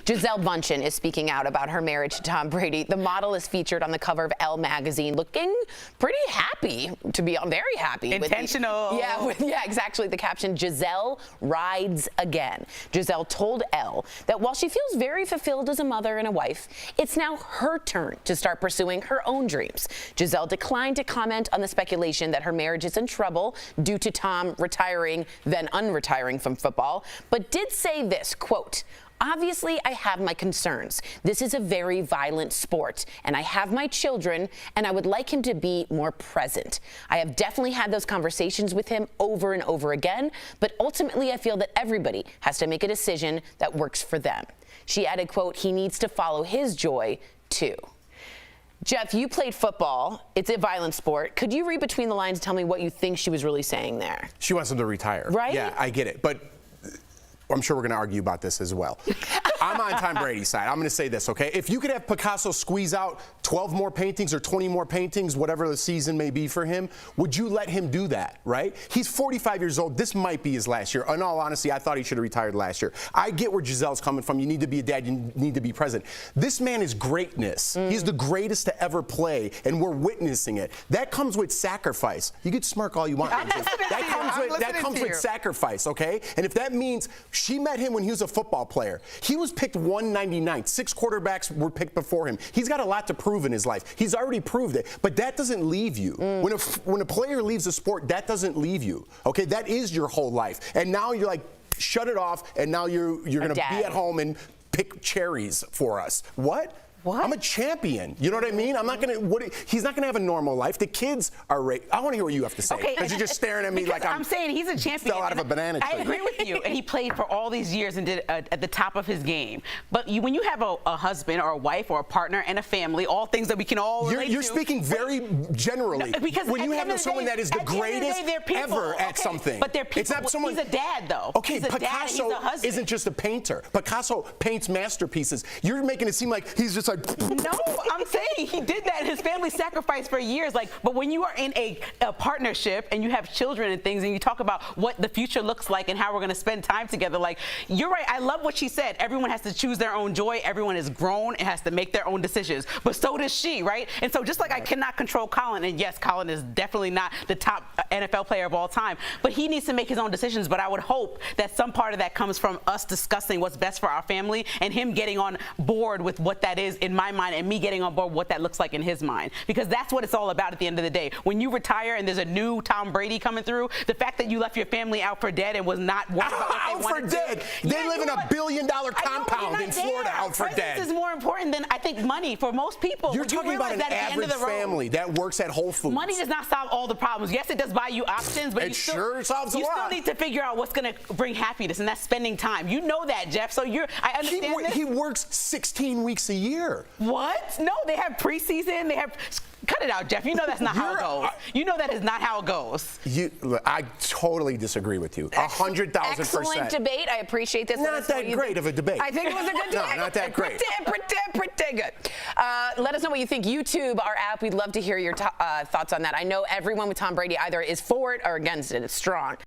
Gisele Bündchen is speaking out about her marriage to Tom Brady. The model is featured on the cover of Elle magazine, looking pretty happy, to be very happy. Intentional. Yeah, exactly. The caption, Gisele rides again. Gisele told Elle that while she feels very fulfilled as a mother and a wife, it's now her turn to start pursuing her own dreams. Gisele declined to comment on the speculation that her marriage is in trouble due to Tom retiring, then unretiring from football, but did say this, quote, "Obviously, I have my concerns. This is a very violent sport, and I have my children, and I would like him to be more present. I have definitely had those conversations with him over and over again, but ultimately I feel that everybody has to make a decision that works for them." She added, quote, "He needs to follow his joy, too." Jeff, you played football. It's a violent sport. Could you read between the lines and tell me what you think she was really saying there? She wants him to retire. Right? Yeah, I get it. But I'm sure we're going to argue about this as well. I'm on Tom Brady's side. I'm going to say this, okay? If you could have Picasso squeeze out 12 more paintings or 20 more paintings, whatever the season may be for him, would you let him do that, right? He's 45 years old. This might be his last year. In all honesty, I thought he should have retired last year. I get where Gisele's coming from. You need to be a dad. You need to be present. This man is greatness. He's the greatest to ever play, and we're witnessing it. That comes with sacrifice. You could smirk all you want. That comes with sacrifice, okay? And if that means she met him when he was a football player. He was picked 199th. 6 quarterbacks were picked before him. He's got a lot to prove in his life. He's already proved it. But that doesn't leave you. When a player leaves a sport, that doesn't leave you. Okay, that is your whole life. And now you're like, shut it off, and now you're going to be at home and pick cherries for us. What? I'm a champion. You know what I mean? I'm not gonna. He's not gonna have a normal life. The kids are. I want to hear what you have to say. Okay, because you're just staring at me like I'm saying he's a champion. Fell out of a banana tree. I agree with you. And he played for all these years and did at the top of his game. But when you have a husband or a wife or a partner and a family, all things that we can all relate you're to. speaking very generally. No, because when you have someone that is the greatest ever at something, but they're people. It's not someone. He's a dad, though. Okay, he's a Picasso dad, he's a isn't just a painter. Picasso paints masterpieces. You're making it seem like he's just like. No. I'm saying he did that. His family sacrificed for years. But when you are in a partnership and you have children and things, and you talk about what the future looks like and how we're going to spend time together, you're right. I love what she said. Everyone has to choose their own joy. Everyone is grown and has to make their own decisions. But so does she, right? And so just like I cannot control Colin, and yes, Colin is definitely not the top NFL player of all time, but he needs to make his own decisions. But I would hope that some part of that comes from us discussing what's best for our family and him getting on board with what that is in my mind, and me getting on board what that looks like in his mind, because that's what it's all about at the end of the day. When you retire and there's a new Tom Brady coming through, the fact that you left your family out for dead and was not worried about what they wanted out for dead. They live in a $1 billion compound in Florida. Out for dead. This is more important than I think money for most people. You're talking about an average family that works at Whole Foods. Money does not solve all the problems. Yes, it does buy you options, but it sure solves a lot. You still need to figure out what's going to bring happiness, and that's spending time. You know that, Jeff. So I understand this. He works 16 weeks a year. What? No, they have preseason. They have. Cut it out, Jeff. You know that's not how it goes. You know that is not how it goes. I totally disagree with you. 100,000%. Excellent debate. I appreciate this. Not that great of a debate. I think it was a good debate. No, not that great. Pretty good. Let us know what you think. YouTube, our app, we'd love to hear your thoughts on that. I know everyone with Tom Brady either is for it or against it. It's strong.